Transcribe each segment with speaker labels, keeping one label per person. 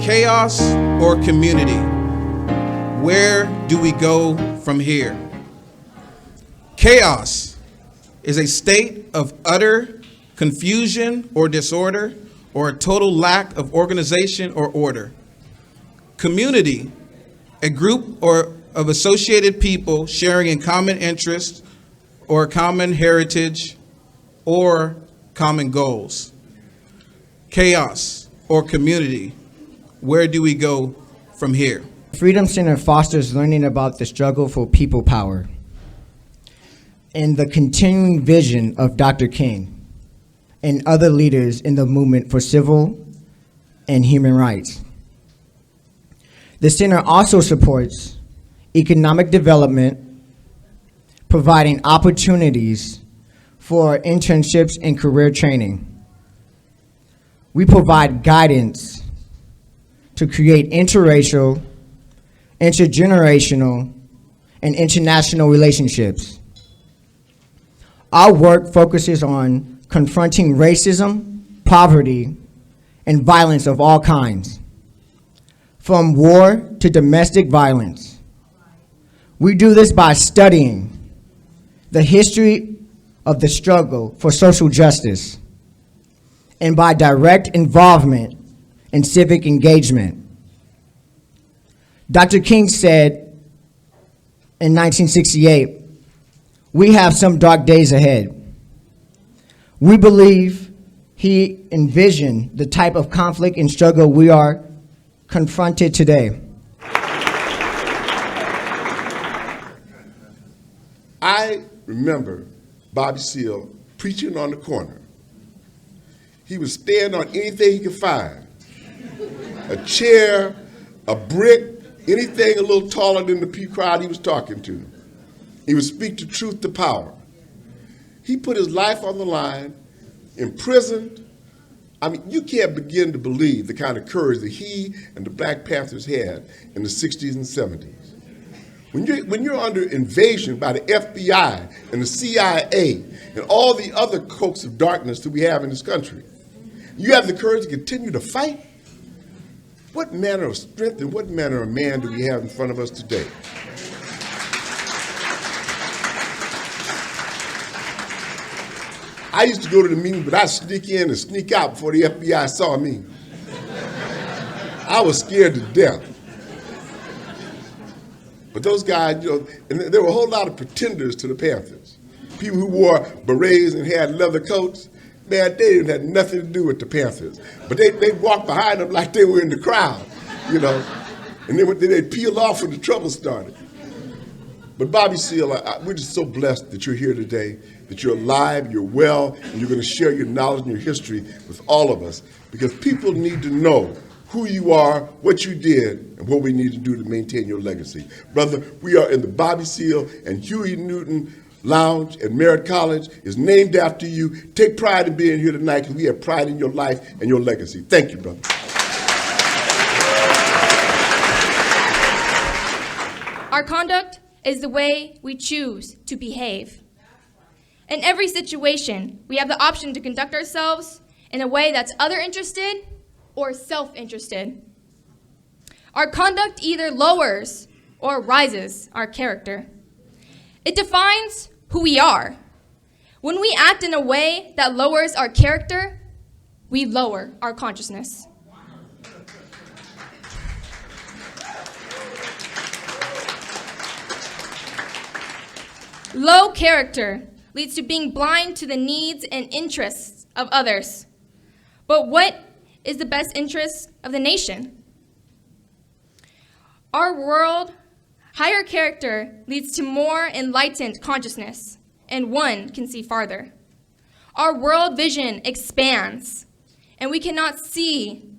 Speaker 1: Chaos or community? Where do we go from here? Chaos is a state of utter confusion or disorder, or a total lack of organization or order. Community, a group or of associated people sharing in common interests or common heritage or common goals. Chaos or community, where do we go from here?
Speaker 2: Freedom Center fosters learning about the struggle for people power and the continuing vision of Dr. King and other leaders in the movement for civil and human rights. The center also supports economic development, providing opportunities for internships and career training. We provide guidance to create interracial, intergenerational, and international relationships. Our work focuses on confronting racism, poverty, and violence of all kinds, from war to domestic violence. We do this by studying the history of the struggle for social justice and by direct involvement in civic engagement. Dr. King said in 1968, "We have some dark days ahead." We believe he envisioned the type of conflict and struggle we are confronted today.
Speaker 3: I remember Bobby Seale preaching on the corner. He would stand on anything he could find. A chair, a brick, anything a little taller than the crowd he was talking to. He would speak the truth to power. He put his life on the line, imprisoned. I mean, you can't begin to believe the kind of courage that he and the Black Panthers had in the 60s and 70s. When you're under invasion by the FBI and the CIA and all the other cloaks of darkness that we have in this country, you have the courage to continue to fight? What manner of strength and what manner of man do we have in front of us today? I used to go to the meetings, but I'd sneak in and sneak out before the FBI saw me. I was scared to death. But those guys, and there were a whole lot of pretenders to the Panthers. People who wore berets and had leather coats, man, they didn't have nothing to do with the Panthers. But they walked behind them like they were in the crowd, and then they'd peel off when the trouble started. But Bobby Seale, we're just so blessed that you're here today, that you're alive, you're well, and you're going to share your knowledge and your history with all of us, because people need to know who you are, what you did, and what we need to do to maintain your legacy. Brother, we are in the Bobby Seale and Huey Newton Lounge at Merritt College. It's named after you. Take pride in being here tonight, because we have pride in your life and your legacy. Thank you, brother.
Speaker 4: Our conduct is the way we choose to behave. In every situation, we have the option to conduct ourselves in a way that's other-interested or self-interested. Our conduct either lowers or rises our character. It defines who we are. When we act in a way that lowers our character, we lower our consciousness. Low character leads to being blind to the needs and interests of others. But what is the best interest of the nation? Our world, higher character leads to more enlightened consciousness, and one can see farther. Our world vision expands, and we cannot see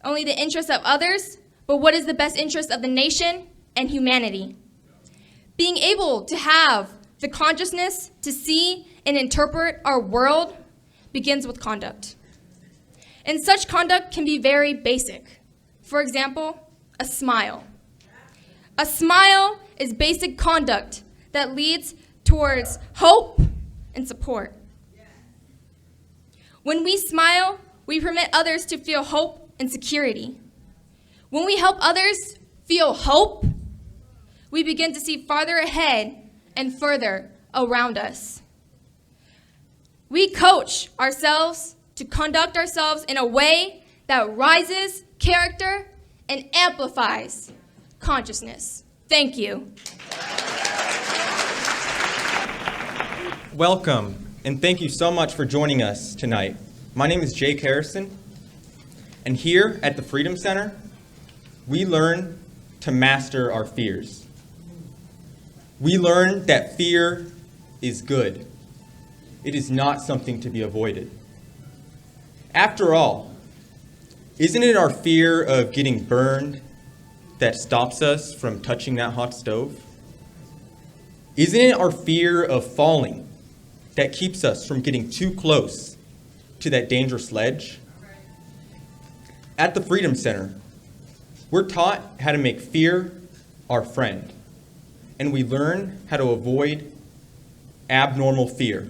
Speaker 4: only the interests of others, but what is the best interest of the nation and humanity. Being able to have the consciousness to see and interpret our world begins with conduct. And such conduct can be very basic. For example, a smile. A smile is basic conduct that leads towards hope and support. When we smile, we permit others to feel hope and security. When we help others feel hope, we begin to see farther ahead and further around us. We coach ourselves to conduct ourselves in a way that rises character and amplifies consciousness. Thank you.
Speaker 5: Welcome, and thank you so much for joining us tonight. My name is Jake Harrison, and here at the Freedom Center, we learn to master our fears. We learn that fear is good. It is not something to be avoided. After all, isn't it our fear of getting burned that stops us from touching that hot stove? Isn't it our fear of falling that keeps us from getting too close to that dangerous ledge? At the Freedom Center, we're taught how to make fear our friend, and we learn how to avoid abnormal fear.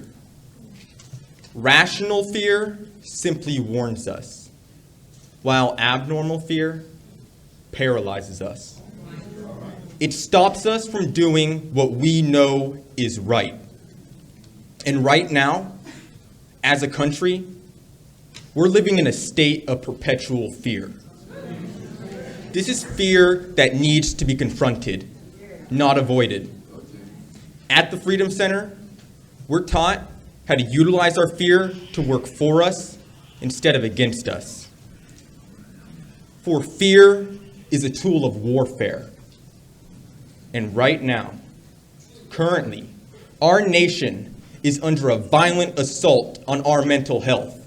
Speaker 5: Rational fear simply warns us, while abnormal fear paralyzes us. It stops us from doing what we know is right. And right now, as a country, we're living in a state of perpetual fear. This is fear that needs to be confronted, not avoided. At the Freedom Center, we're taught how to utilize our fear to work for us instead of against us. For fear is a tool of warfare. And right now, currently, our nation is under a violent assault on our mental health.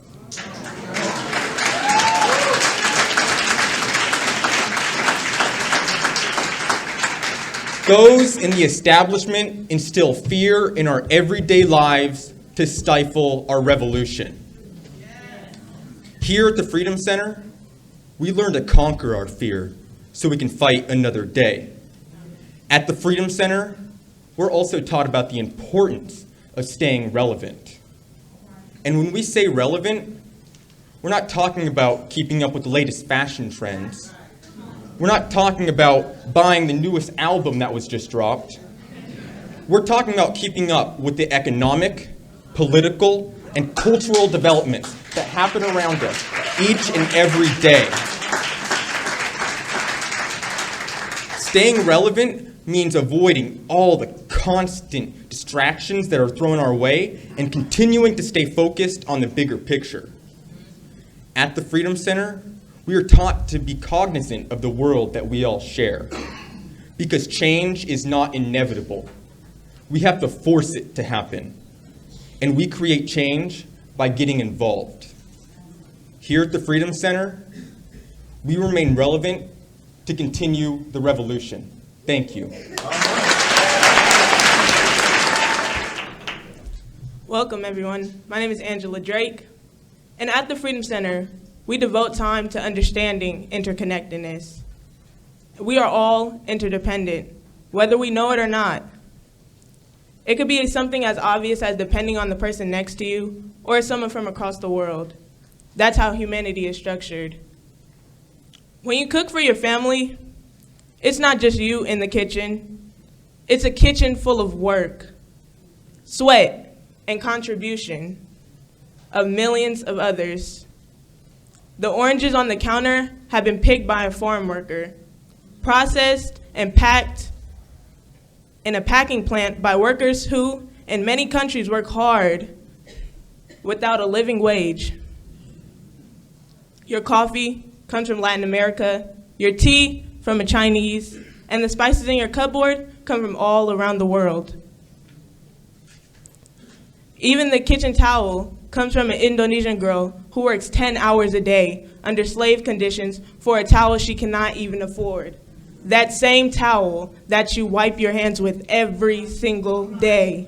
Speaker 5: Those in the establishment instill fear in our everyday lives to stifle our revolution. Here at the Freedom Center, we learn to conquer our fear so we can fight another day. At the Freedom Center, we're also taught about the importance of staying relevant. And when we say relevant, we're not talking about keeping up with the latest fashion trends. We're not talking about buying the newest album that was just dropped. We're talking about keeping up with the economic, political, and cultural developments that happen around us each and every day. Staying relevant means avoiding all the constant distractions that are thrown our way and continuing to stay focused on the bigger picture. At the Freedom Center, we are taught to be cognizant of the world that we all share, because change is not inevitable. We have to force it to happen, and we create change by getting involved. Here at the Freedom Center, we remain relevant to continue the revolution. Thank you.
Speaker 6: Welcome, everyone. My name is Angela Drake, and at the Freedom Center, we devote time to understanding interconnectedness. We are all interdependent, whether we know it or not. It could be something as obvious as depending on the person next to you or someone from across the world. That's how humanity is structured. When you cook for your family, it's not just you in the kitchen. It's a kitchen full of work, sweat, and contribution of millions of others. The oranges on the counter have been picked by a farm worker, processed and packed in a packing plant by workers who, in many countries, work hard without a living wage. Your coffee comes from Latin America, your tea from a Chinese, and the spices in your cupboard come from all around the world. Even the kitchen towel comes from an Indonesian girl who works 10 hours a day under slave conditions for a towel she cannot even afford. That same towel that you wipe your hands with every single day.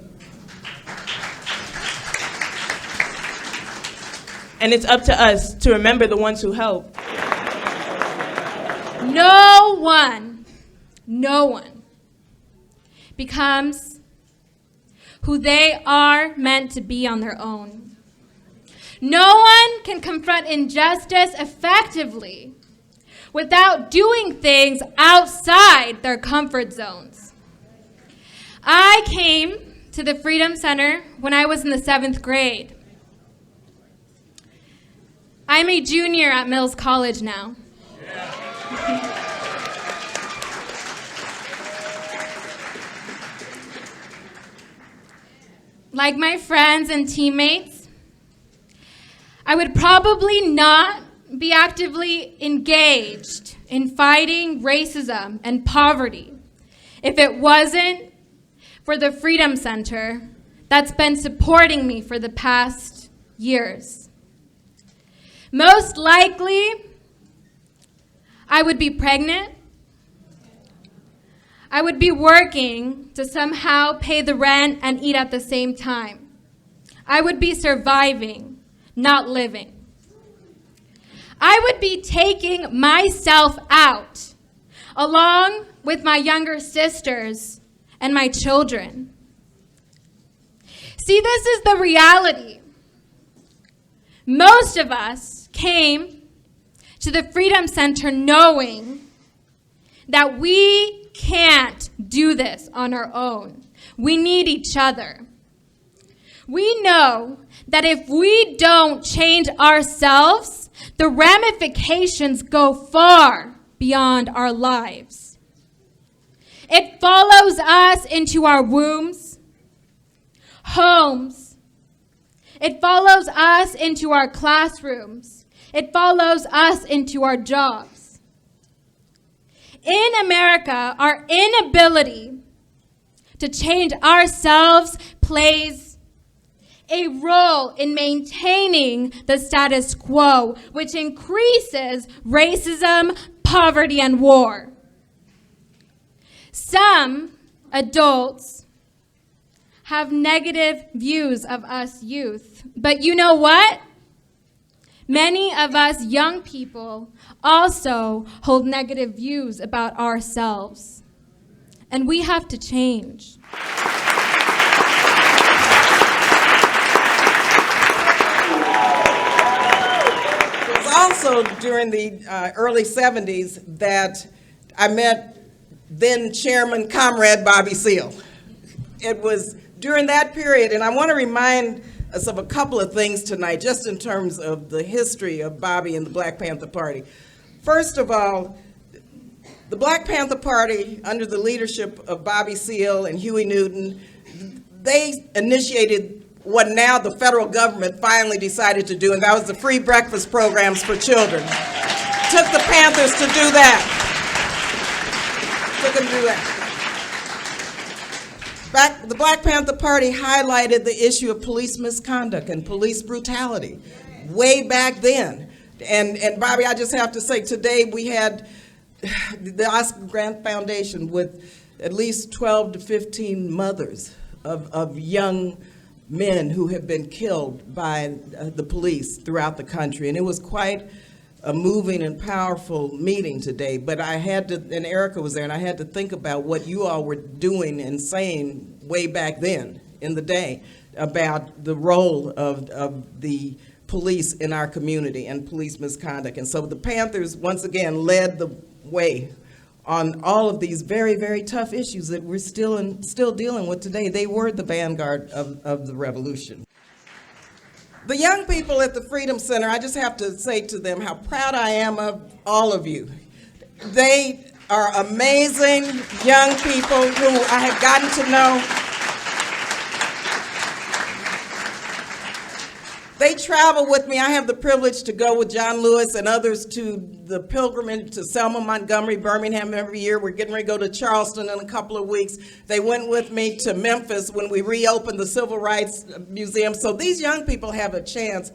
Speaker 6: And it's up to us to remember the ones who help.
Speaker 7: No one becomes who they are meant to be on their own. No one can confront injustice effectively without doing things outside their comfort zones. I came to the Freedom Center when I was in the 7th grade. I'm a junior at Mills College now. Like my friends and teammates, I would probably not be actively engaged in fighting racism and poverty if it wasn't for the Freedom Center that's been supporting me for the past years. Most likely, I would be pregnant. I would be working to somehow pay the rent and eat at the same time. I would be surviving, not living. I would be taking myself out, along with my younger sisters and my children. See, this is the reality. Most of us came to the Freedom Center knowing that we can't do this on our own. We need each other. We know that if we don't change ourselves, the ramifications go far beyond our lives. It follows us into our wombs, homes. It follows us into our classrooms. It follows us into our jobs. In America, our inability to change ourselves plays a role in maintaining the status quo, which increases racism, poverty, and war. Some adults have negative views of us youth, but you know what? Many of us young people also hold negative views about ourselves, and we have to change.
Speaker 8: It was also during the early 70s that I met then Chairman Comrade Bobby Seale. It was during that period, and I want to remind us of a couple of things tonight, just in terms of the history of Bobby and the Black Panther Party. First of all, the Black Panther Party, under the leadership of Bobby Seale and Huey Newton, they initiated what now the federal government finally decided to do, and that was the free breakfast programs for children. Took the Panthers to do that. Took them to do that. The Black Panther Party highlighted the issue of police misconduct and police brutality way back then. And Bobby, I just have to say, today we had the Oscar Grant Foundation with at least 12 to 15 mothers of young men who have been killed by the police throughout the country. And it was quite a moving and powerful meeting today, but I had to, and Erica was there, and I had to think about what you all were doing and saying way back then in the day about the role of the police in our community and police misconduct. And so the Panthers, once again, led the way on all of these very, very tough issues that we're still dealing with today. They were the vanguard of the revolution. The young people at the Freedom Center, I just have to say to them how proud I am of all of you. They are amazing young people who I have gotten to know. They travel with me. I have the privilege to go with John Lewis and others to the pilgrimage to Selma, Montgomery, Birmingham every year. We're getting ready to go to Charleston in a couple of weeks. They went with me to Memphis when we reopened the Civil Rights Museum. So these young people have a chance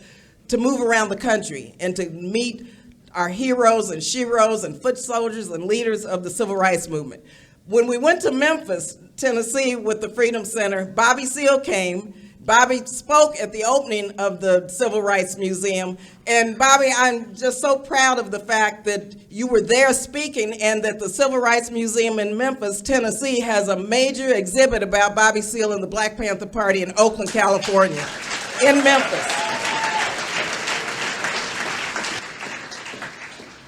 Speaker 8: to move around the country and to meet our heroes and sheroes and foot soldiers and leaders of the Civil Rights Movement. When we went to Memphis, Tennessee with the Freedom Center, Bobby Seale came. Bobby spoke at the opening of the Civil Rights Museum. And Bobby, I'm just so proud of the fact that you were there speaking and that the Civil Rights Museum in Memphis, Tennessee has a major exhibit about Bobby Seale and the Black Panther Party in Oakland, California, in Memphis.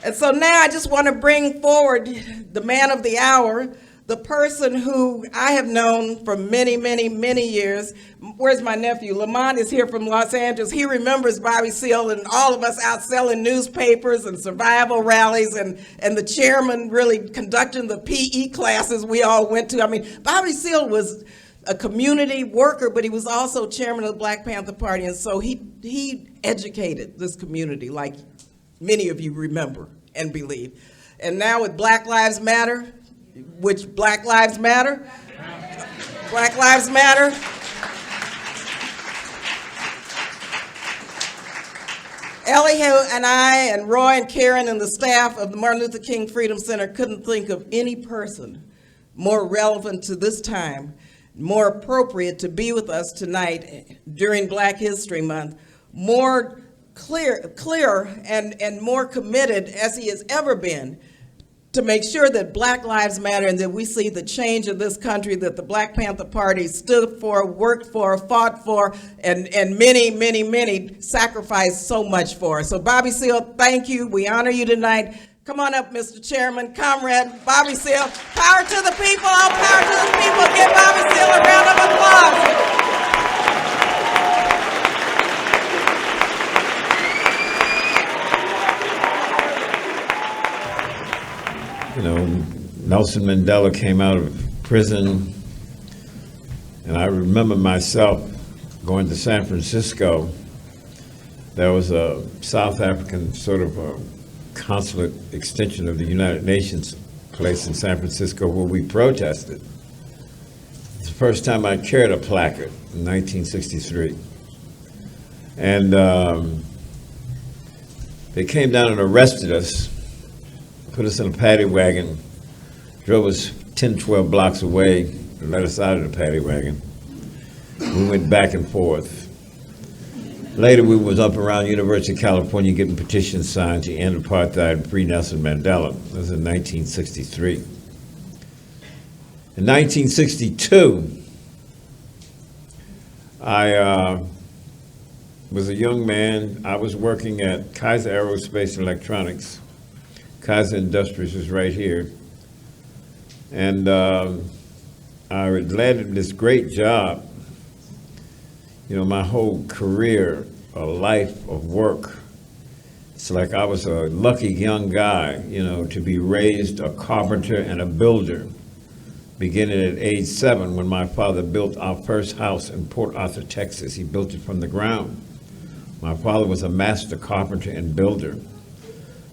Speaker 8: And so now I just want to bring forward the man of the hour, the person who I have known for many, many, many years. Where's my nephew? Lamont is here from Los Angeles. He remembers Bobby Seale and all of us out selling newspapers and survival rallies and the chairman really conducting the PE classes we all went to. I mean, Bobby Seale was a community worker, but he was also chairman of the Black Panther Party. And so he educated this community like many of you remember and believe. And now with Black Lives Matter, which Black Lives Matter, Black Lives Matter. Elihu and I and Roy and Karen and the staff of the Martin Luther King Freedom Center couldn't think of any person more relevant to this time, more appropriate to be with us tonight during Black History Month, more clear and more committed as he has ever been to make sure that Black Lives Matter and that we see the change of this country that the Black Panther Party stood for, worked for, fought for, and many, many, many sacrificed so much for. So Bobby Seale, thank you. We honor you tonight. Come on up, Mr. Chairman, Comrade Bobby Seale. Power to the people, all power to the people. Give Bobby Seale a round of applause.
Speaker 9: You know, Nelson Mandela came out of prison, and I remember myself going to San Francisco. There was a South African sort of a consulate extension of the United Nations place in San Francisco where we protested. It's the first time I carried a placard in 1963. And they came down and arrested us, put us in a paddy wagon, drove us 10, 12 blocks away, and let us out of the paddy wagon. We went back and forth. Later, we was up around University of California getting petitions signed to end apartheid and free Nelson Mandela. That was in 1963. In 1962, I was a young man. I was working at Kaiser Aerospace and Electronics. Kaiser Industries was right here. And I led this great job. You know, my whole career, a life of work. It's like I was a lucky young guy, you know, to be raised a carpenter and a builder, beginning at age 7 when my father built our first house in Port Arthur, Texas. He built it from the ground. My father was a master carpenter and builder.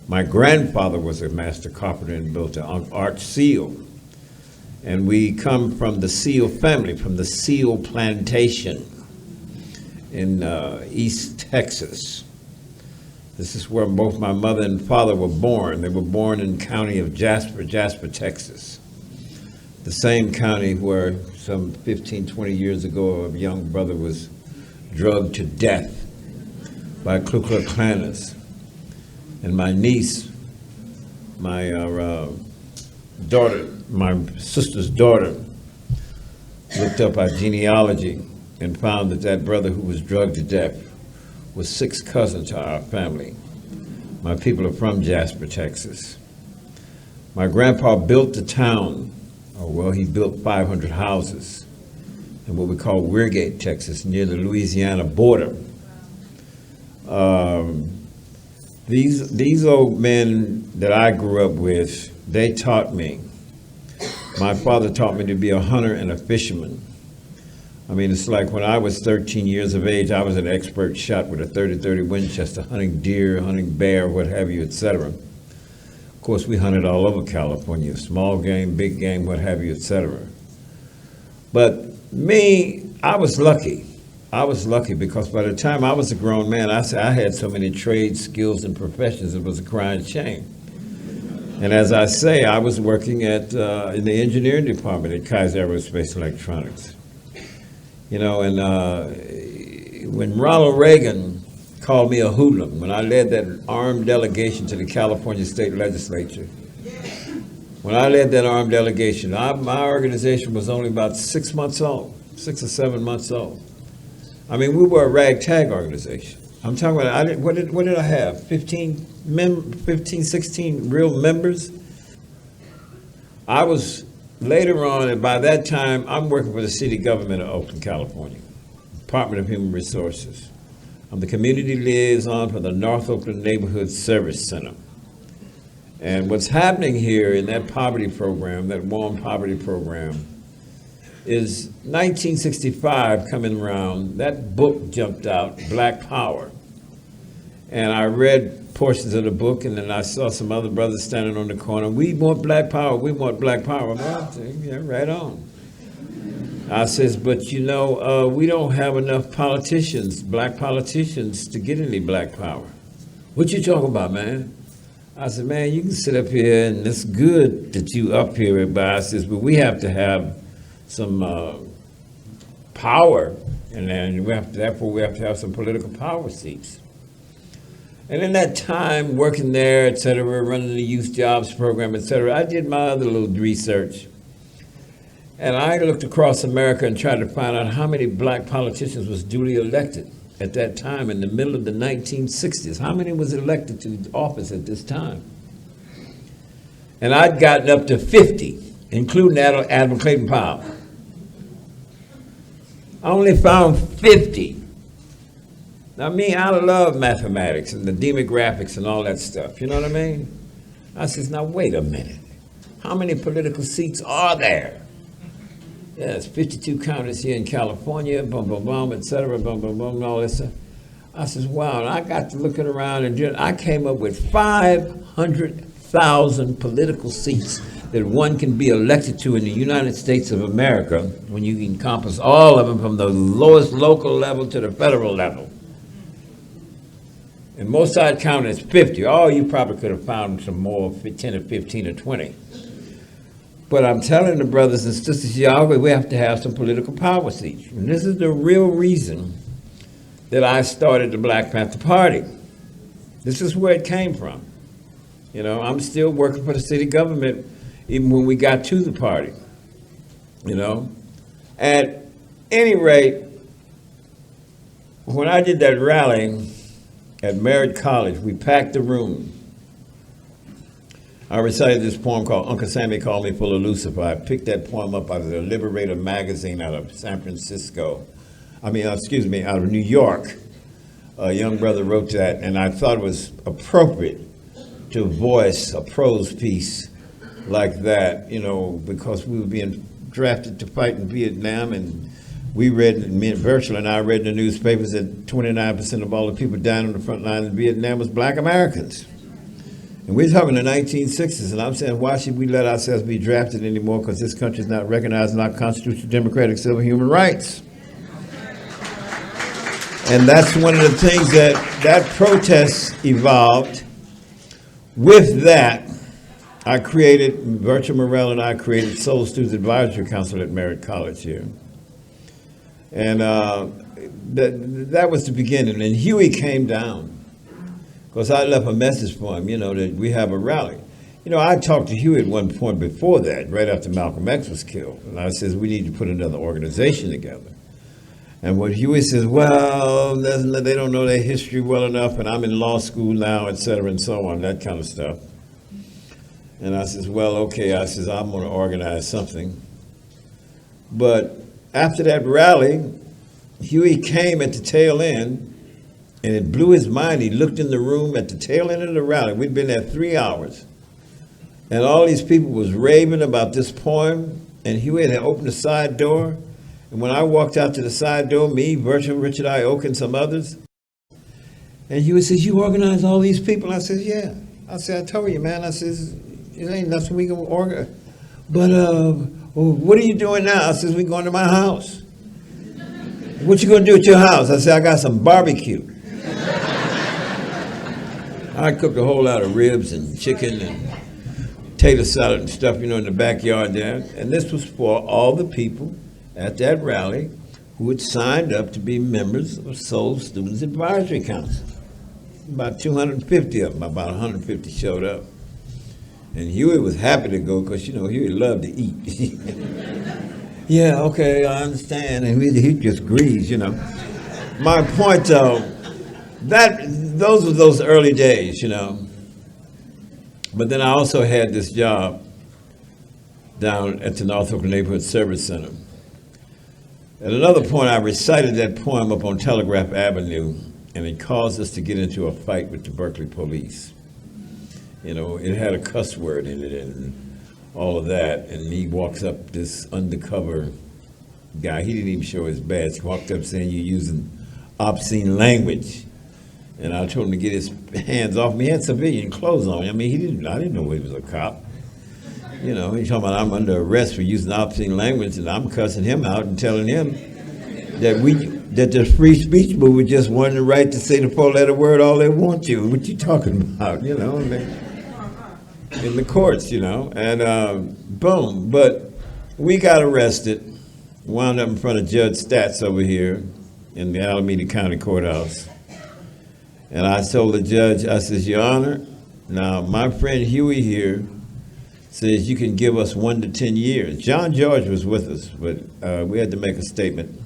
Speaker 9: My grandfather was a master carpenter and builder, Art Seale. And we come from the Seale family, from the Seale plantation in East Texas. This is where both my mother and father were born. They were born in the county of Jasper, Texas. The same county where some 15, 20 years ago, a young brother was drugged to death by Ku Klux Klanners. And my niece, my daughter, my sister's daughter, looked up our genealogy and found that that brother who was drugged to death was 6th cousin to our family. My people are from Jasper, Texas. My grandpa built the town, he built 500 houses in what we call Weirgate, Texas, near the Louisiana border. These old men that I grew up with, they taught me. My father taught me to be a hunter and a fisherman. I mean, it's like when I was 13 years of age, I was an expert shot with a .30-30 Winchester, hunting deer, hunting bear, what have you, etc. Of course, we hunted all over California, small game, big game, what have you, etc. But me, I was lucky. I was lucky because by the time I was a grown man, I had so many trades, skills, and professions, it was a crying shame. And as I say, I was working in the engineering department at Kaiser Aerospace Electronics. You know, and when Ronald Reagan called me a hoodlum, when I led that armed delegation to the California State Legislature, when I led that armed delegation, my organization was only about 6 months old, 6 or 7 months old. I mean, we were a ragtag organization. I'm talking about, what did I have, 15 15, 16 real members. I was later on, and by that time, I'm working for the city government of Oakland, California, Department of Human Resources. I'm the community liaison for the North Oakland Neighborhood Service Center. And what's happening here in that poverty program, that warm poverty program, is 1965 coming around, that book jumped out, Black Power. And I read portions of the book, and then I saw some other brothers standing on the corner. We want black power, we want black power. Well, yeah, right on. I says, but you know, we don't have enough politicians, black politicians, to get any black power. What you talking about, man? I said, man, you can sit up here, and it's good that you up here, but I says, but we have to have some power, and then therefore we have to have some political power seats. And in that time, working there, et cetera, running the youth jobs program, et cetera, I did my other little research. And I looked across America and tried to find out how many black politicians was duly elected at that time in the middle of the 1960s. How many was elected to office at this time? And I'd gotten up to 50, including Admiral Clayton Powell. I only found 50. Now, me, I love mathematics and the demographics and all that stuff. You know what I mean? I says, now, wait a minute. How many political seats are there? Yes, 52 counties here in California, boom, boom, boom, et cetera, boom, boom, boom, and all this stuff. I says, wow, and I got to looking around, and I came up with 500,000 political seats that one can be elected to in the United States of America when you encompass all of them from the lowest local level to the federal level. And most I'd count as 50. Oh, you probably could have found some more, 10 or 15 or 20. But I'm telling the brothers and sisters, y'all, we have to have some political power seats. And this is the real reason that I started the Black Panther Party. This is where it came from. You know, I'm still working for the city government even when we got to the party, you know. At any rate, when I did that rally at Merritt College, we packed the room. I recited this poem called Uncle Sammy Called Me Full of Lucifer. I picked that poem up out of the Liberator magazine out of San Francisco. out of New York. A young brother wrote that, and I thought it was appropriate to voice a prose piece like that, you know, because we were being drafted to fight in Vietnam, and we read, Virgil and I read in the newspapers that 29% of all the people dying on the front line in Vietnam was black Americans. And we're talking the 1960s, and I'm saying, why should we let ourselves be drafted anymore? Because this country is not recognizing our constitutional, democratic, civil, human rights. And that's one of the things that protest evolved. With that, I created, Virgil Morell and I created Soul Students Advisory Council at Merritt College here. And that was the beginning. And Huey came down, because I left a message for him, you know, that we have a rally. You know, I talked to Huey at one point before that, right after Malcolm X was killed. And I says, we need to put another organization together. And what Huey says, well, they don't know their history well enough, and I'm in law school now, et cetera, and so on, that kind of stuff. And I says, well, okay, I says, I'm going to organize something. But after that rally, Huey came at the tail end, and it blew his mind. He looked in the room at the tail end of the rally. We'd been there 3 hours. And all these people was raving about this poem, and Huey had opened the side door. And when I walked out to the side door, me, Virgil, Richard I. Oak, and some others, and Huey says, you organize all these people? I says, yeah. I said, I told you, man. I says, it ain't nothing we can organize. But what are you doing now? I says, we going to my house. What you gonna do at your house? I said, I got some barbecue. I cooked a whole lot of ribs and chicken and potato salad and stuff, you know, in the backyard there. And this was for all the people at that rally who had signed up to be members of Soul Students Advisory Council. About 250 of them, about 150 showed up. And Huey was happy to go because, you know, Huey loved to eat. Yeah, okay, I understand. And he just agrees, you know. My point, though, those were those early days, you know. But then I also had this job down at the North Oakland Neighborhood Service Center. At another point, I recited that poem up on Telegraph Avenue, and it caused us to get into a fight with the Berkeley police. You know, it had a cuss word in it and all of that, and he walks up, this undercover guy, he didn't even show his badge, walked up saying, "You're using obscene language." And I told him to get his hands off me. He had civilian clothes on. I mean, I didn't know he was a cop. You know, he's talking about I'm under arrest for using obscene language, and I'm cussing him out and telling him that the free speech movement just wanted the right to say the four-letter word all they want to. What you talking about? You know, in the courts, you know, and boom. But we got arrested, wound up in front of Judge Stats over here in the Alameda County Courthouse. And I told the judge, I says, "Your Honor, now my friend Huey here says you can give us 1 to 10 years. John George was with us, but we had to make a statement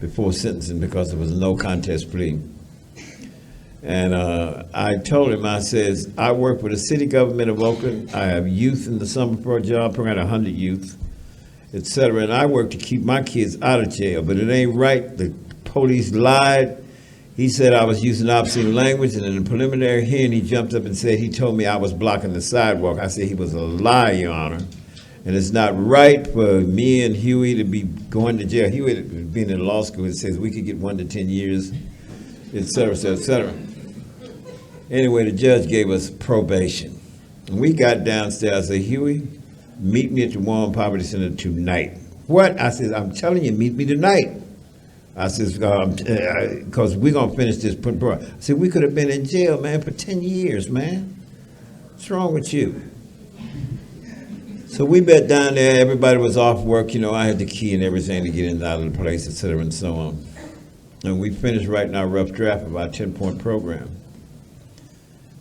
Speaker 9: before sentencing because there was a no contest plea. And I told him, I says, I work for the city government of Oakland. I have youth in the summer for a job program, 100 youth, et cetera. And I work to keep my kids out of jail, but it ain't right. The police lied. He said I was using obscene language, and in the preliminary hearing, he jumped up and said he told me I was blocking the sidewalk. I said he was a lie, Your Honor, and it's not right for me and Huey to be going to jail. Huey, being in law school, it says we could get 1 to 10 years, et cetera, et cetera, et cetera. Anyway, the judge gave us probation. And we got downstairs. I said, "Huey, meet me at the Warren Poverty Center tonight." "What?" I said, "I'm telling you, meet me tonight." I says, because we're going to finish this. I said, "We could have been in jail, man, for 10 years, man. What's wrong with you?" So we bet down there. Everybody was off work. You know, I had the key and everything to get in and out of the place, et cetera, and so on. And we finished writing our rough draft of our 10-point program.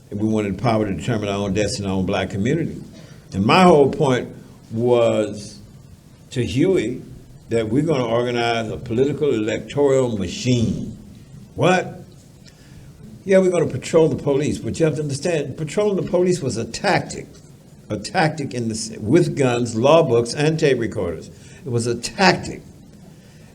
Speaker 9: And we wanted the power to determine our own destiny in our own black community. And my whole point was to Huey that we're going to organize a political electoral machine. What? Yeah, we're going to patrol the police, but you have to understand, patrolling the police was a tactic with guns, law books, and tape recorders. It was a tactic.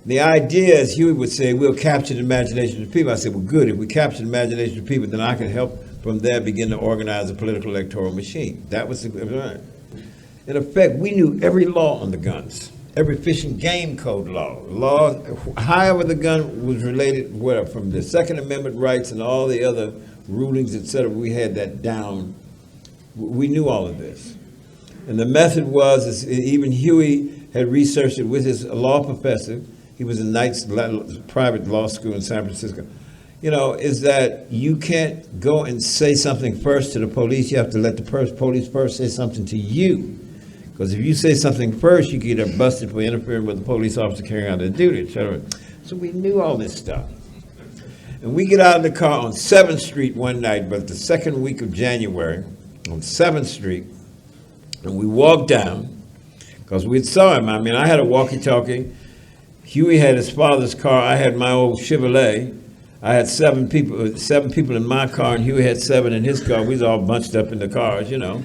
Speaker 9: The idea, as Huey would say, we'll capture the imagination of the people. I said, well, good. If we capture the imagination of the people, then I can help from there begin to organize a political electoral machine. That was the, in effect, we knew every law on the guns. Every fish and game code law, however the gun was related, from the Second Amendment rights and all the other rulings, et cetera, we had that down. We knew all of this. And the method was, even Huey had researched it with his law professor. He was in Knight's private law school in San Francisco. You know, is that you can't go and say something first to the police. You have to let the police first say something to you. Because if you say something first, you get busted for interfering with the police officer carrying out their duty, et cetera. So we knew all this stuff. And we get out of the car on 7th Street one night, but the second week of January, on 7th Street, and we walked down, because we saw him. I mean, I had a walkie-talkie. Huey had his father's car. I had my old Chevrolet. I had 7 people in my car, and Huey had 7 in his car. We was all bunched up in the cars, you know.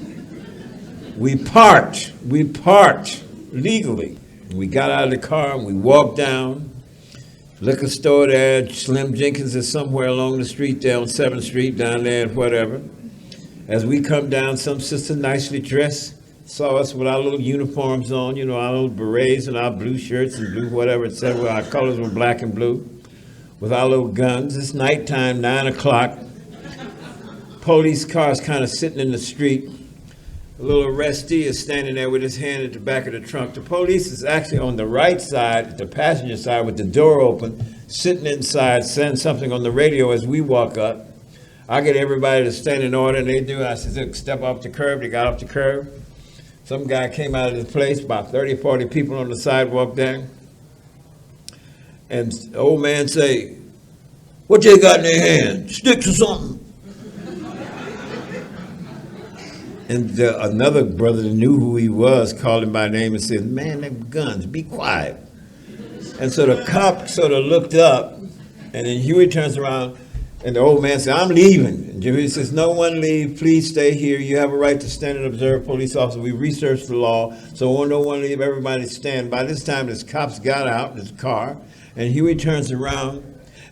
Speaker 9: We parked legally. We got out of the car and we walked down. Liquor store there, Slim Jenkins is somewhere along the street there on 7th Street, down there and whatever. As we come down, some sister nicely dressed saw us with our little uniforms on, you know, our little berets and our blue shirts and blue whatever, et cetera. Our colors were black and blue with our little guns. It's nighttime, 9 o'clock. Police cars kind of sitting in the street. A little arrestee is standing there with his hand at the back of the trunk. The police is actually on the right side, the passenger side, with the door open, sitting inside, saying something on the radio as we walk up. I get everybody to stand in order, and they do. I said, look, step off the curb. They got off the curb. Some guy came out of the place, about 30, 40 people on the sidewalk there. And the old man say, what they got in their hand? Sticks or something? And another brother that knew who he was called him by name and said, man, them guns, be quiet. And so the cop sort of looked up, and then Huey turns around, And the old man said, I'm leaving. And Jimmy says, no one leave. Please stay here. You have a right to stand and observe, police officer. We researched the law, so no one leave. Everybody stand. By this time, this cops got out of his car, and Huey turns around,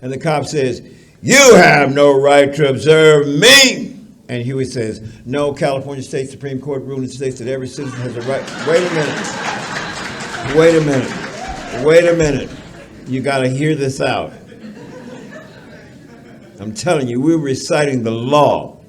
Speaker 9: and the cop says, you have no right to observe me. And Huey says, no, California State Supreme Court ruling states that every citizen has a right. Wait a minute. You got to hear this out. I'm telling you, we're reciting the law.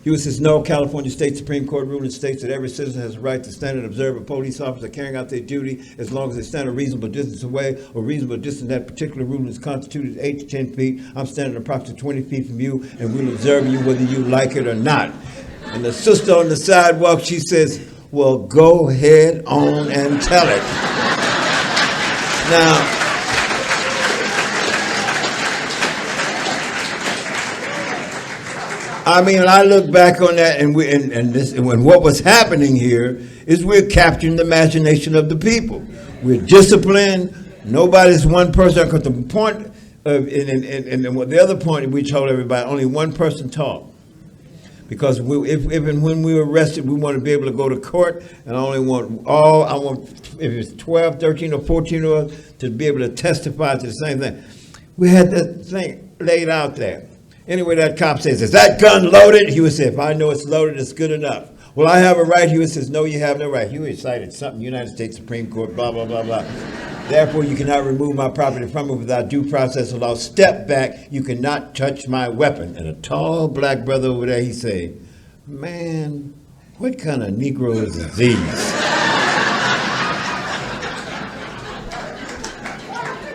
Speaker 9: Huey says, no, California State Supreme Court ruling states that every citizen has a right to stand and observe a police officer carrying out their duty as long as they stand a reasonable distance away or reasonable distance. That particular ruling is constituted 8 to 10 feet. I'm standing approximately 20 feet from you, and we'll observe you whether you like it or not. And the sister on the sidewalk, she says, well, go ahead on and tell it. Now, I mean, I look back on that, and what was happening here is we're capturing the imagination of the people. We're disciplined. Nobody's one person. Because the point, and the other point we told everybody, only one person talked. Because even when we were arrested, we want to be able to go to court, and I want, if it's 12, 13, or 14 of us, to be able to testify to the same thing. We had that thing laid out there. Anyway, that cop says, is that gun loaded? He would say, if I know it's loaded, it's good enough. Well, I have a right. He says, no, you have no right. He would cited something, United States Supreme Court, blah, blah, blah, blah. Therefore, you cannot remove my property from me without due process of law. Step back. You cannot touch my weapon. And a tall black brother over there, he said, man, what kind of Negro is these?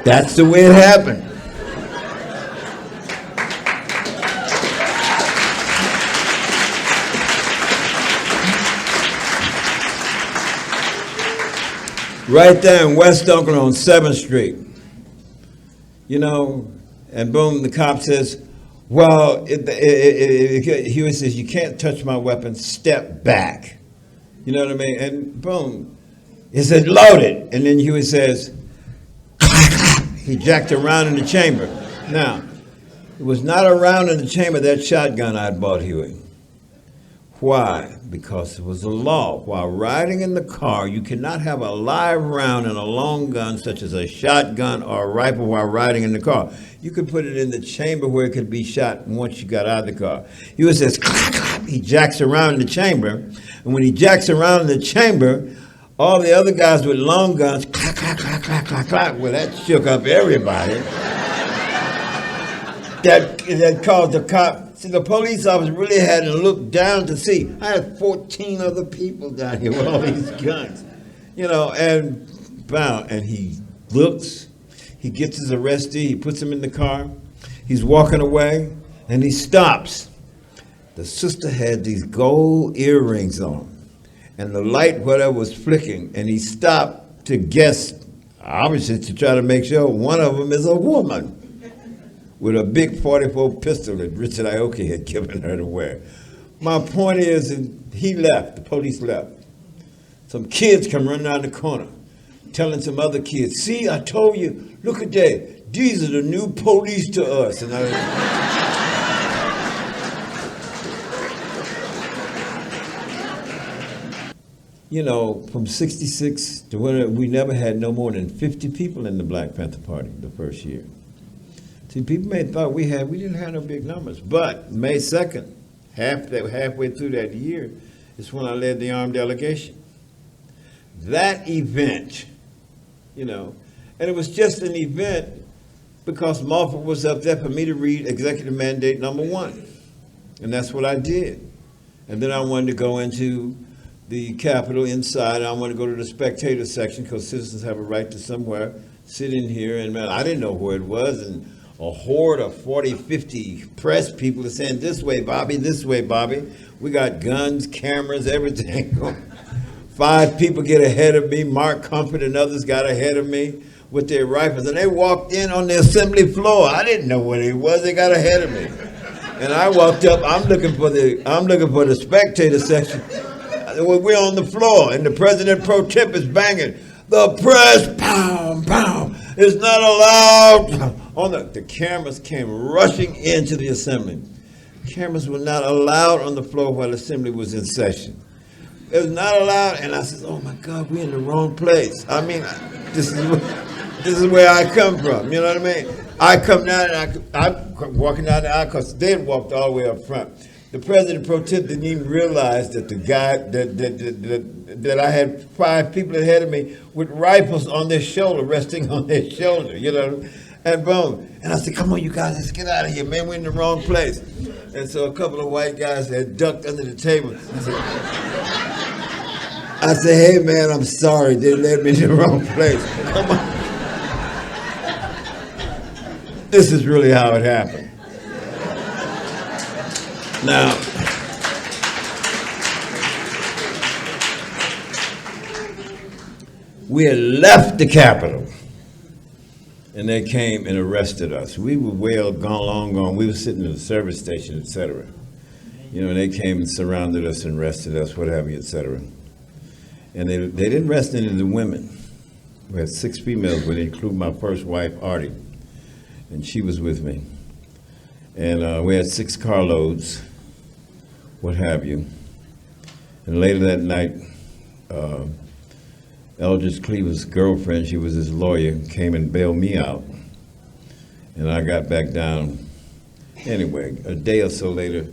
Speaker 9: That's the way it happened. Right there in West Oakland on 7th Street. You know, and boom, the cop says, well, Huey says, you can't touch my weapon, step back. You know what I mean? And boom, he said, loaded. And then Huey says, he jacked around in the chamber. Now, it was not a round in the chamber of that shotgun I'd bought Huey. Why? Because it was a law. While riding in the car, you cannot have a live round in a long gun, such as a shotgun or a rifle, while riding in the car. You could put it in the chamber where it could be shot once you got out of the car. He says, clap, clap. He jacks around in the chamber. And when he jacks around in the chamber, all the other guys with long guns, clap, clap, clap, clap, clap, clap. Well, that shook up everybody. That caused the cop. See, the police officer really had to look down to see. I had 14 other people down here with all these guns, you know, and he looks, he gets his arrestee, he puts him in the car, he's walking away, and he stops. The sister had these gold earrings on, and the light, whatever, was flicking, and he stopped to guess, obviously to try to make sure one of them is a woman, with a big 44 pistol that Richard Aoki had given her to wear. My point is, he left, the police left. Some kids come running out the corner, telling some other kids, see, I told you, look at that, these are the new police to us. And you know, from 66 to when we never had no more than 50 people in the Black Panther Party the first year. See, people may have thought we didn't have no big numbers, but May 2nd, halfway through that year, is when I led the armed delegation. That event, you know, and it was just an event because Moffett was up there for me to read Executive Mandate number 1, and that's what I did. And then I wanted to go into the Capitol inside. I wanted to go to the spectator section because citizens have a right to somewhere sit in here, and man, I didn't know where it was, and a horde of 40, 50 press people are saying, this way, Bobby, we got guns, cameras, everything. 5 people get ahead of me. Mark Comfort and others got ahead of me with their rifles, and they walked in on the assembly floor. I didn't know where they was. They got ahead of me. And I walked up, I'm looking for the spectator section. We're on the floor, and the president pro temp is banging. The press, pound, pound, is not allowed The cameras came rushing into the assembly. Cameras were not allowed on the floor while the assembly was in session. It was not allowed, and I said, "Oh my God, we're in the wrong place." I mean, this is where I come from. You know what I mean? I come down and I'm walking down the aisle because they had walked all the way up front. The president pro tem didn't even realize that the guy that I had 5 people ahead of me with rifles on their shoulder, resting on their shoulder, you know, and boom. And I said, "Come on, you guys, let's get out of here, man. We're in the wrong place." And so a couple of white guys had ducked under the table. I said, "Hey, man, I'm sorry. They led me in the wrong place. Come on." This is really how it happened. Now, we had left the Capitol, and they came and arrested us. We were long gone. We were sitting in the service station, etc. You know, and they came and surrounded us and arrested us, what have you, etc. And they didn't arrest any of the women. We had 6 females with it, including my first wife, Artie, and she was with me. And we had 6 carloads, what have you. And later that night, Eldridge Cleaver's girlfriend, she was his lawyer, came and bailed me out. And I got back down. Anyway, a day or so later,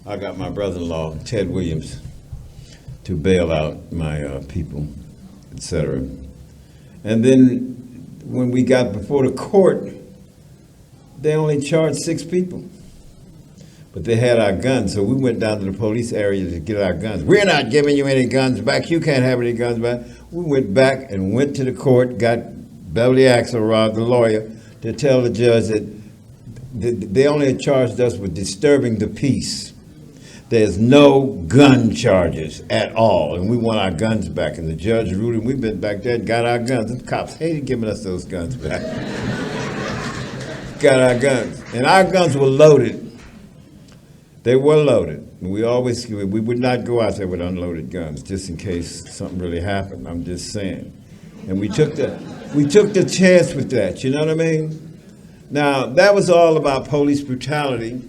Speaker 9: I got my brother-in-law, Ted Williams, to bail out my people, etc. And then when we got before the court, they only charged 6 people. But they had our guns, so we went down to the police area to get our guns. "We're not giving you any guns back. You can't have any guns back." We went back and went to the court, got Beverly Axelrod, the lawyer, to tell the judge that they only charged us with disturbing the peace. There's no gun charges at all, and we want our guns back. And the judge ruled, and we went back there and got our guns. And the cops hated giving us those guns back. Got our guns. And our guns were loaded. They were loaded. We would not go out there with unloaded guns, just in case something really happened. I'm just saying. And we took the chance with that, you know what I mean? Now, that was all about police brutality,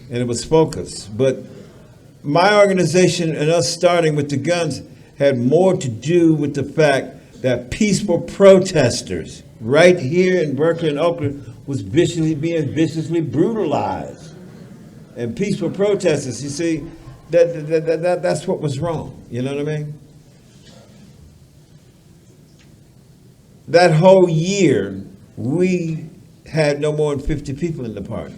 Speaker 9: and it was focused. But my organization and us starting with the guns had more to do with the fact that peaceful protesters right here in Berkeley and Oakland was being viciously brutalized. And peaceful protesters, you see, that's what was wrong. You know what I mean? That whole year, we had no more than 50 people in the party.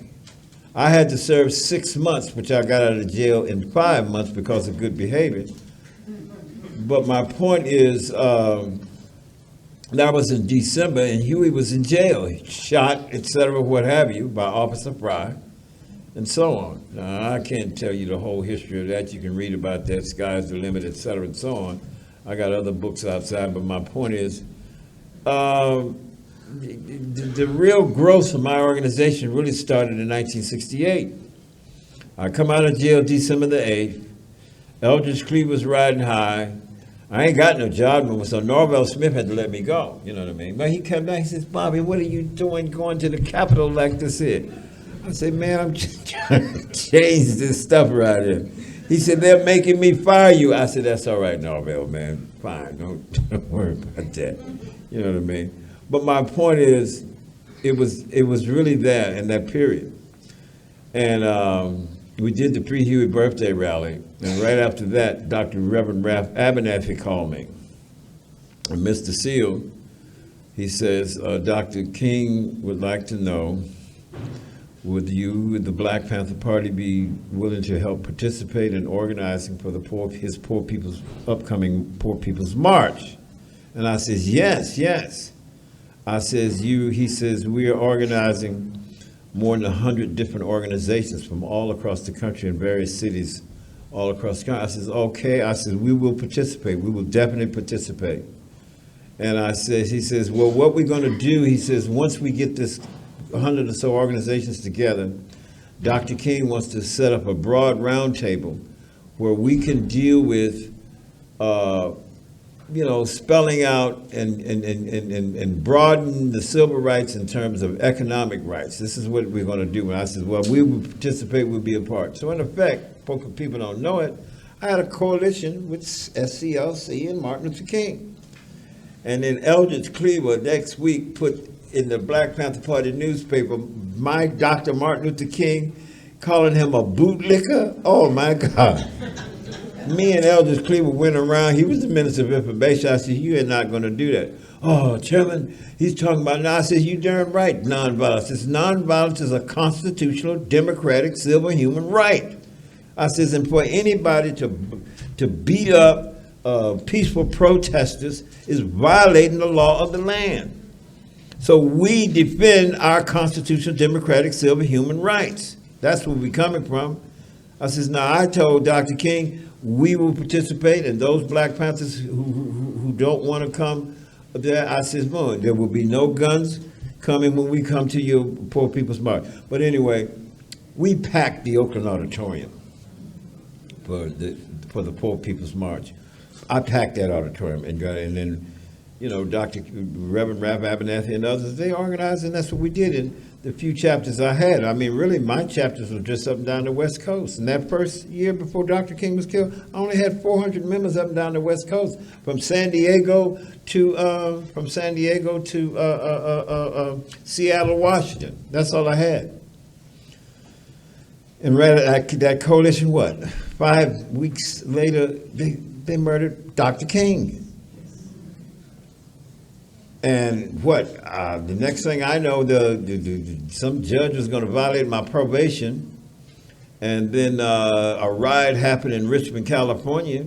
Speaker 9: I had to serve 6 months, which I got out of jail in 5 months because of good behavior. But my point is, that was in December, and Huey was in jail, shot, etc., what have you, by Officer Fry, and so on. Now, I can't tell you the whole history of that. You can read about that, Sky's the Limit, etc., and so on. I got other books outside, but my point is, the real growth of my organization really started in 1968. I come out of jail December the 8th. Eldridge Cleaver was riding high. I ain't got no job no more, so Norvell Smith had to let me go, you know what I mean? But he came back, he says, "Bobby, what are you doing going to the Capitol like this here?" I said, "Man, I'm just trying to change this stuff right here." He said, "They're making me fire you." I said, "That's all right, Norvell, man. Fine, don't worry about that." You know what I mean? But my point is, it was really that in that period. And we did the pre-Huey birthday rally, and right after that, Dr. Reverend Ralph Abernathy called me. And Mr. Seale, he says, "Dr. King would like to know, would the Black Panther Party be willing to help participate in organizing for his upcoming Poor People's March?" And I says, yes. I says, he says, "We are organizing more than 100 different organizations from all across the country in various cities all across the country." I says, "Okay." I says, "We will participate. We will definitely participate." And he says, "Well, what we're going to do," he says, "once we get this 100 or so organizations together, Dr. King wants to set up a broad roundtable where we can deal with spelling out and broaden the civil rights in terms of economic rights. This is what we're going to do. And I said, well, we will participate, we'll be a part. So in effect, people don't know it, I had a coalition with SCLC and Martin Luther King. And then Eldridge Cleaver next week put in the Black Panther Party newspaper, my Dr. Martin Luther King, calling him a bootlicker. Oh my God. Me and Eldridge Cleaver went around. He was the Minister of Information. I said, you are not going to do that. Oh, Chairman, he's talking about now. I said, you darn right, nonviolence. Nonviolence is a constitutional, democratic, civil, human right. I says, and for anybody to beat up peaceful protesters is violating the law of the land. So we defend our constitutional, democratic, civil, human rights. That's where we're coming from. I says, now I told Dr. King, we will participate, and those Black Panthers who don't want to come there, I says, no, there will be no guns coming when we come to your Poor People's March. But anyway, we packed the Oakland Auditorium for the Poor People's March. I packed that auditorium, and then, Dr. Reverend Ralph Abernathy and others, they organized, and that's what we did in the few chapters I had. I mean, really, my chapters were just up and down the West Coast. And that first year before Dr. King was killed, I only had 400 members up and down the West Coast, from San Diego to Seattle, Washington. That's all I had. And that coalition, 5 weeks later, they murdered Dr. King. And the next thing I know, some judge was going to violate my probation. And then a riot happened in Richmond, California.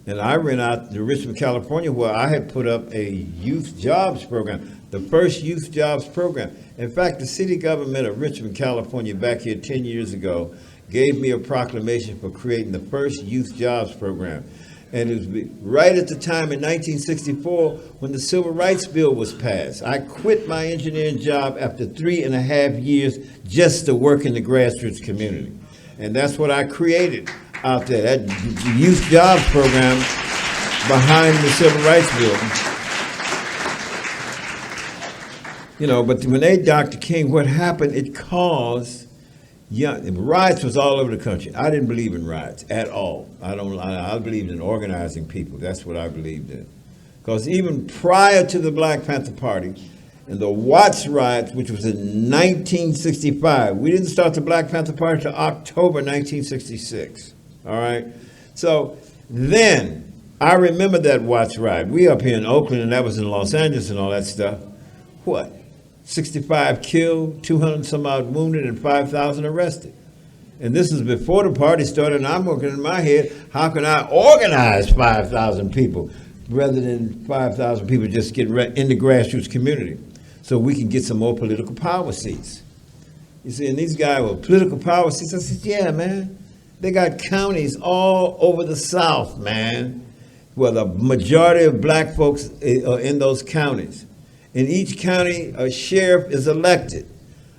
Speaker 9: And I ran out to Richmond, California, where I had put up a youth jobs program, the first youth jobs program. In fact, the city government of Richmond, California, back here 10 years ago, gave me a proclamation for creating the first youth jobs program. And it was right at the time in 1964 when the Civil Rights Bill was passed. I quit my engineering job after 3.5 years just to work in the grassroots community. And that's what I created out there, that youth jobs program behind the Civil Rights Bill. But when they Dr. King, what happened, it caused riots was all over the country. I didn't believe in riots at all. I believed in organizing people. That's what I believed in. Because even prior to the Black Panther Party and the Watts riots, which was in 1965, we didn't start the Black Panther Party until October 1966. All right? So then, I remember that Watts riot. We up here in Oakland, and that was in Los Angeles and all that stuff. 65 killed, 200 some odd wounded, and 5,000 arrested. And this is before the party started, and I'm working in my head, how can I organize 5,000 people rather than 5,000 people just get in the grassroots community so we can get some more political power seats. You see, and these guys with political power seats, I said, yeah, man, they got counties all over the South, man, where the majority of black folks are in those counties. In each county, a sheriff is elected.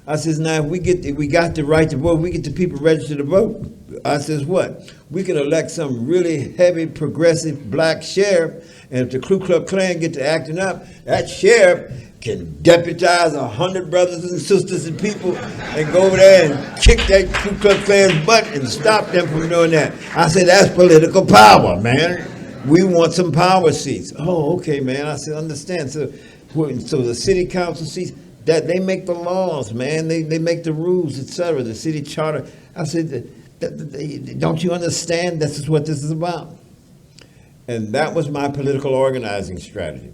Speaker 9: I says, now, if we got the right to vote, we get the people registered to vote. I says, what? We can elect some really heavy, progressive black sheriff, and if the Ku Klux Klan get to acting up, that sheriff can deputize 100 brothers and sisters and people and go over there and kick that Ku Klux Klan's butt and stop them from doing that. I said, that's political power, man. We want some power seats. Oh, okay, man. I said, understand. So the city council seats, that they make the laws, man. They make the rules, etc. The city charter. I said, don't you understand? This is what this is about. And that was my political organizing strategy.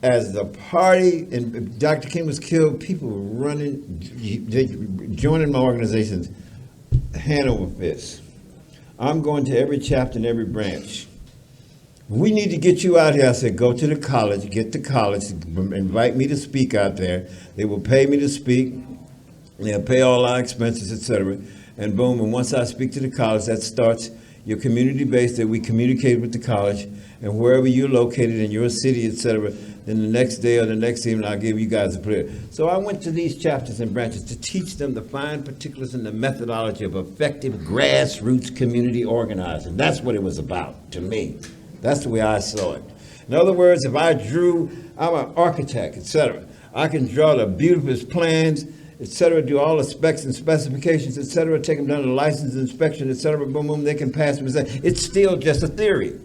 Speaker 9: As the party and Dr. King was killed, people were running, joining my organizations, hand over fist. I'm going to every chapter and every branch. We need to get you out here. I said, go to the college, get to college, invite me to speak out there. They will pay me to speak. They'll pay all our expenses, etc. And boom, and once I speak to the college, that starts your community base that we communicate with the college, and wherever you're located in your city, etc. Then the next day or the next evening, I'll give you guys a prayer. So I went to these chapters and branches to teach them the fine particulars and the methodology of effective grassroots community organizing. That's what it was about to me. That's the way I saw it. In other words, if I'm an architect, etc. I can draw the beautiful plans, etc., do all the specs and specifications, etc., take them down to license inspection, etc., boom, boom, they can pass them. It's still just a theory.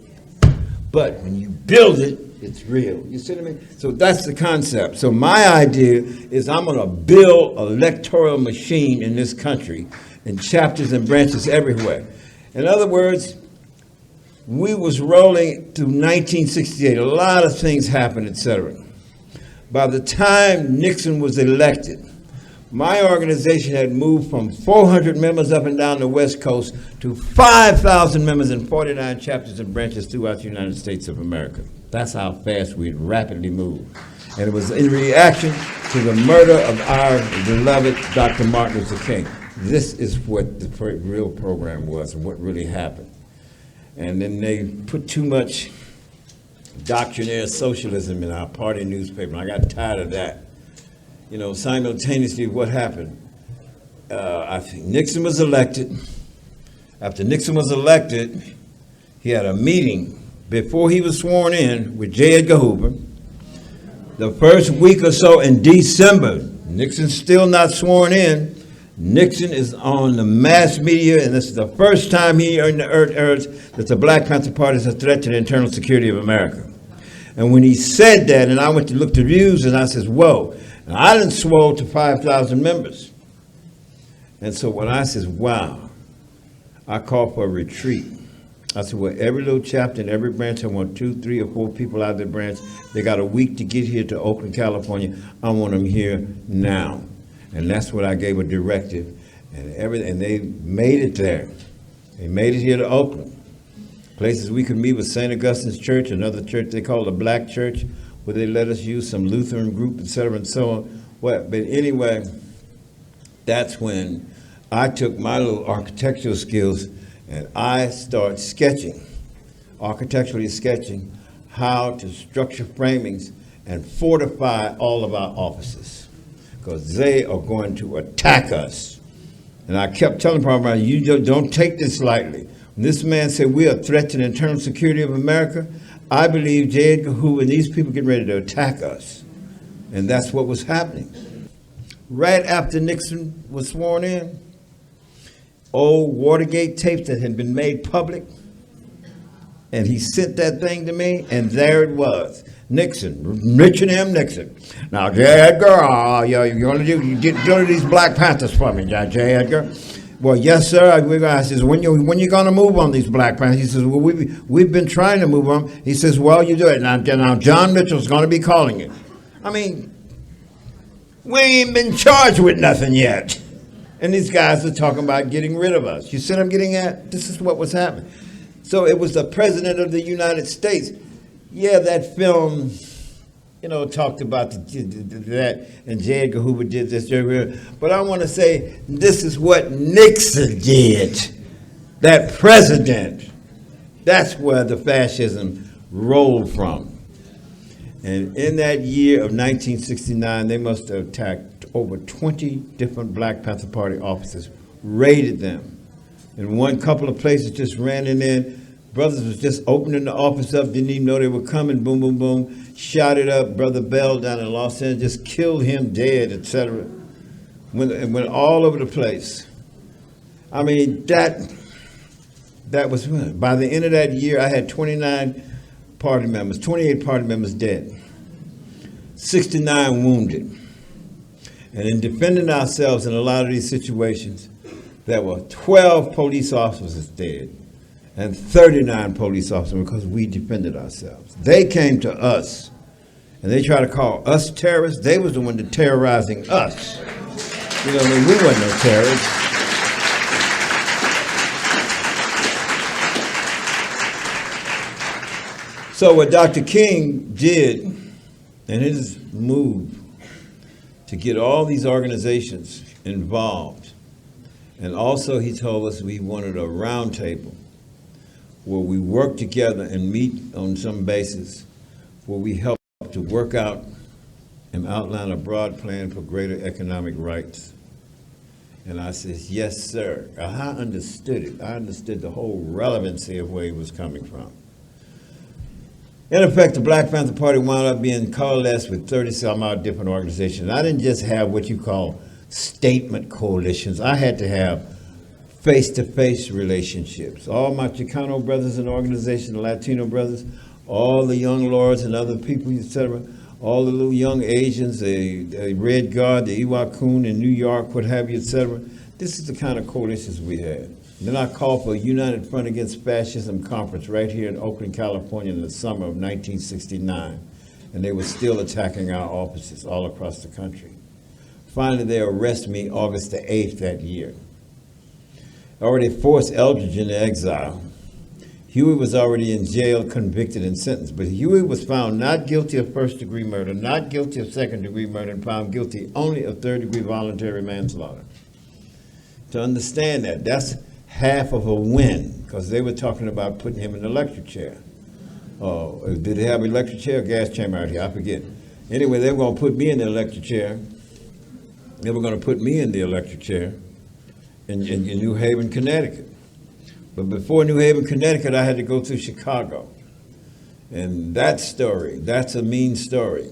Speaker 9: But when you build it, it's real. You see what I mean? So that's the concept. So my idea is I'm going to build an electoral machine in this country in chapters and branches everywhere. In other words, we was rolling through 1968. A lot of things happened, etc. By the time Nixon was elected, my organization had moved from 400 members up and down the West Coast to 5,000 members in 49 chapters and branches throughout the United States of America. That's how fast we'd rapidly moved. And it was in reaction to the murder of our beloved Dr. Martin Luther King. This is what the real program was and what really happened. And then they put too much doctrinaire socialism in our party newspaper, and I got tired of that. You know, simultaneously, what happened? I think Nixon was elected. After Nixon was elected, he had a meeting before he was sworn in with J. Edgar Hoover. The first week or so in December, Nixon's still not sworn in. Nixon is on the mass media, and this is the first time he heard that the Black Panther Party is a threat to the internal security of America. And when he said that, and I went to look the views, and I says, whoa. And I didn't swell to 5,000 members. And so when I says, wow, I called for a retreat. I said, well, every little chapter in every branch, I want 2, 3, or 4 people out of the branch. They got a week to get here to Oakland, California. I want them here now. And that's what I gave a directive. And they made it there. They made it here to Oakland. Places we could meet with St. Augustine's Church, another church they call the Black Church, where they let us use some Lutheran group, et cetera, and so on. Well, but anyway, that's when I took my little architectural skills and I started sketching, architecturally sketching, how to structure framings and fortify all of our offices, because they are going to attack us. And I kept telling Parliament, you don't take this lightly. When this man said we're a threat to the internal security of America, I believe J. Edgar Hoover and these people getting ready to attack us. And that's what was happening. Right after Nixon was sworn in, old Watergate tapes that had been made public, and he sent that thing to me, and there it was. Nixon, Richard M. Nixon. Now, J. Edgar, you're going to do these Black Panthers for me, J. Edgar. Well, yes, sir. I says, when you going to move on these Black Panthers? He says, well, we've been trying to move on. He says, well, you do it. Now John Mitchell's going to be calling it. I mean, we ain't been charged with nothing yet. And these guys are talking about getting rid of us. You see what I'm getting at? This is what was happening. So it was the President of the United States. Yeah, that film, talked about that, and J. Edgar Hoover did this. But I want to say this is what Nixon did. That president, that's where the fascism rolled from. And in that year of 1969, they must have attacked over 20 different Black Panther Party offices, raided them. In one couple of places, just ran in there. Brothers was just opening the office up, didn't even know they were coming, boom, boom, boom, shot it up. Brother Bell down in Los Angeles, just killed him dead, etc. Went all over the place. I mean, that was, by the end of that year, I had 28 party members dead, 69 wounded. And in defending ourselves in a lot of these situations, there were 12 police officers dead and 39 police officers because we defended ourselves. They came to us and they tried to call us terrorists. They was the one that terrorizing us. We weren't no terrorists. So what Dr. King did in his move to get all these organizations involved, and also he told us we wanted a round table where we work together and meet on some basis, where we help to work out and outline a broad plan for greater economic rights. And I says, yes, sir. I understood it. I understood the whole relevancy of where he was coming from. In effect, the Black Panther Party wound up being coalesced with 30-some odd different organizations. I didn't just have what you call statement coalitions. I had to have face-to-face relationships. All my Chicano brothers in the organization, the Latino brothers, all the young lords and other people, etc., all the little young Asians, the Red Guard, the Iwakun in New York, what have you, etc. This is the kind of coalitions we had. Then I called for a United Front Against Fascism conference right here in Oakland, California in the summer of 1969. And they were still attacking our offices all across the country. Finally, they arrested me August the 8th that year. I already forced Eldridge into exile. Huey was already in jail, convicted and sentenced. But Huey was found not guilty of first-degree murder, not guilty of second-degree murder, and found guilty only of third-degree voluntary manslaughter. To understand that, that's half of a win, because they were talking about putting him in the electric chair. Did they have an electric chair or gas chamber out here? I forget. Anyway, they were going to put me in the electric chair. They were going to put me in the electric chair in New Haven, Connecticut. But before New Haven, Connecticut, I had to go through Chicago. And that story, that's a mean story.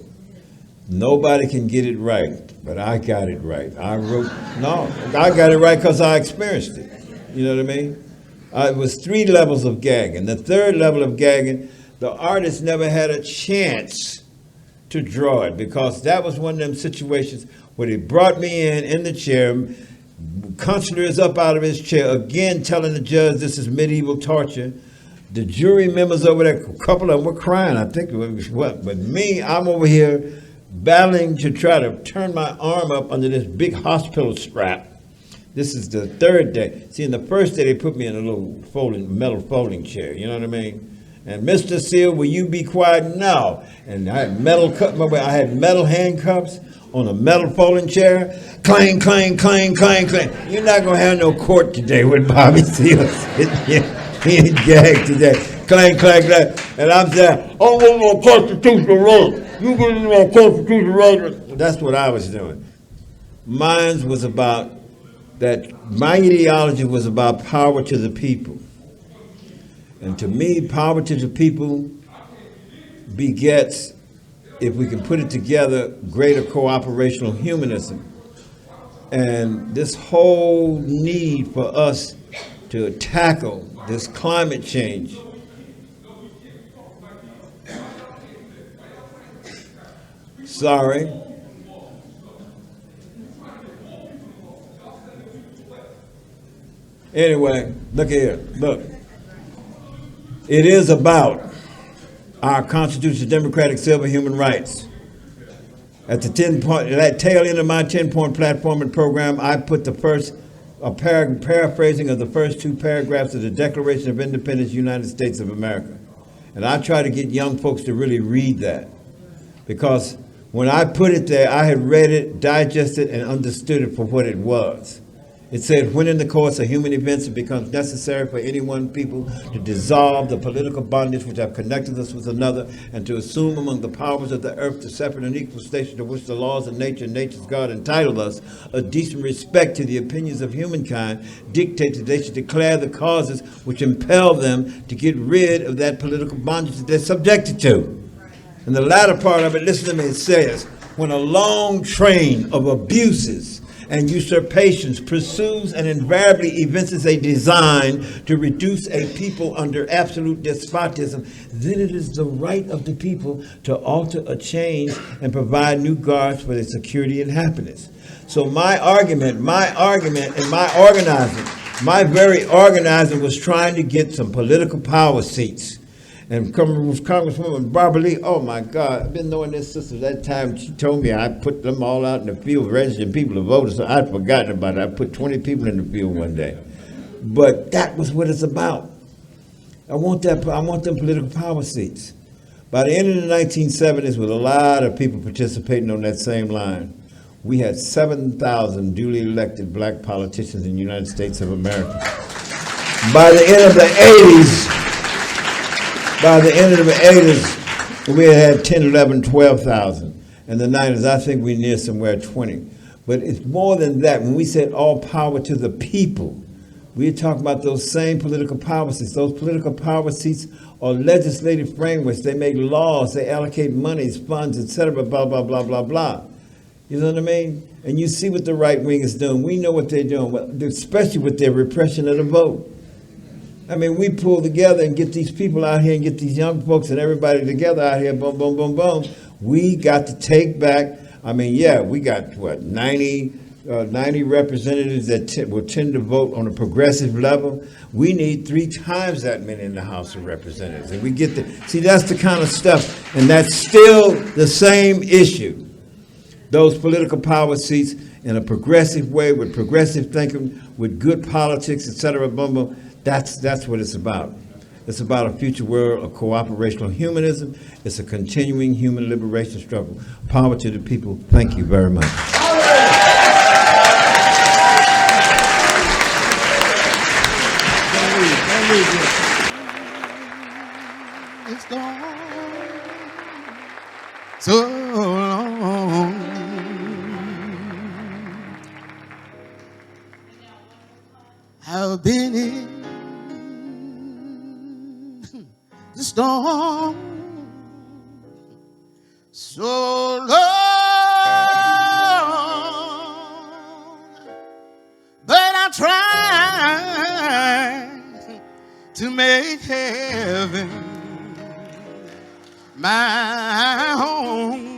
Speaker 9: Nobody can get it right, but I got it right. I got it right because I experienced it. You know what I mean? It was 3 levels of gagging. The 3rd level of gagging, the artist never had a chance to draw it, because that was one of them situations where they brought me in the chair. Consular is up out of his chair, again telling the judge this is medieval torture. The jury members over there, a couple of them were crying, I think it was what. But me, I'm over here battling to try to turn my arm up under this big hospital strap. This is the 3rd day. See, in the first day, they put me in a little metal folding chair, you know what I mean? And Mr. Seale, will you be quiet? No. And I had metal handcuffs on a metal folding chair. Clang, clang, clang, clang, clang. You're not going to have no court today with Bobby Seale. He ain't gagged today. Clang, clang, clang. And I'm saying, oh, no constitutional right. You get no constitutional right. That's what I was doing. Mine was about that. My ideology was about power to the people. And to me, power to the people begets, if we can put it together, greater cooperational humanism. And this whole need for us to tackle this climate change. Sorry. Anyway, look here, look. It is about our Constitution, democratic, civil, human rights. At the that tail end of my 10-point platform and program, I put paraphrasing of the first 2 paragraphs of the Declaration of Independence, United States of America. And I try to get young folks to really read that. Because when I put it there, I had read it, digested, and understood it for what it was. It said, when in the course of human events it becomes necessary for any one people to dissolve the political bondage which have connected us with another, and to assume among the powers of the earth the separate and equal station to which the laws of nature and nature's God entitled us, a decent respect to the opinions of humankind, dictate that they should declare the causes which impel them to get rid of that political bondage that they're subjected to. And the latter part of it, listen to me, it says, when a long train of abuses and usurpations pursues and invariably evinces a design to reduce a people under absolute despotism, then it is the right of the people to alter a change and provide new guards for their security and happiness. So my argument and my organizing, my very organizing was trying to get some political power seats. And Congresswoman Barbara Lee, oh my God, I've been knowing this sister that time. She told me I put them all out in the field, registering people to vote. So I'd forgotten about it. I put 20 people in the field one day. But that was what it's about. I want them political power seats. By the end of the 1970s, with a lot of people participating on that same line, we had 7,000 duly elected black politicians in the United States of America. By the end of the 80s, we had 10, 11, 12,000. In the 90s, I think we're near somewhere 20. But it's more than that. When we said all power to the people, We're talking about those same political power seats. Those political power seats are legislative frameworks. They make laws, they allocate monies, funds, etc., blah, blah, blah, blah, blah. You know what I mean? And you see what the right wing is doing. We know what they're doing, especially with their repression of the vote. I mean, we pull together and get these people out here and get these young folks and everybody together out here, boom, boom, boom, boom. We got to take back, I mean, yeah, we got, 90 representatives that will tend to vote on a progressive level. We need 3 times that many in the House of Representatives. And we get see, that's the kind of stuff, and that's still the same issue. Those political power seats in a progressive way, with progressive thinking, with good politics, et cetera, boom, boom. That's what it's about. It's about a future world of cooperational humanism. It's a continuing human liberation struggle. Power to the people. Thank you very much.
Speaker 10: It's gone so long. I've been in the storm so long, but I tried to make heaven my home.